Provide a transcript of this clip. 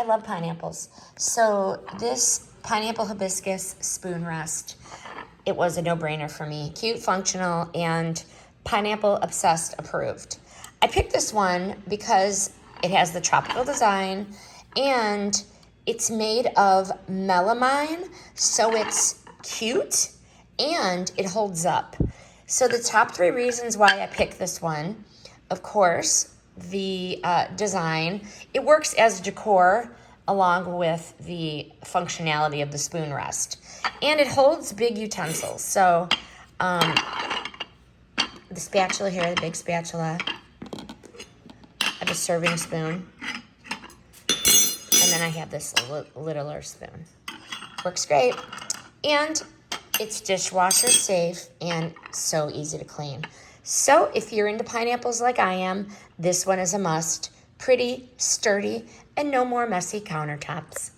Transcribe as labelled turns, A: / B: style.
A: I love pineapples. So this pineapple hibiscus spoon rest, it was a no-brainer for me. Cute, functional, and pineapple obsessed approved. I picked this one because it has the tropical design and it's made of melamine, so it's cute and it holds up. So the top 3 reasons why I picked this one, of course, the design. It works as decor along with the functionality of the spoon rest. And it holds big utensils. So the spatula here, the big spatula. I have a serving spoon. And then I have this littler spoon. Works great. And it's dishwasher safe and so easy to clean. So if you're into pineapples like I am, this one is a must. Pretty, sturdy, and no more messy countertops.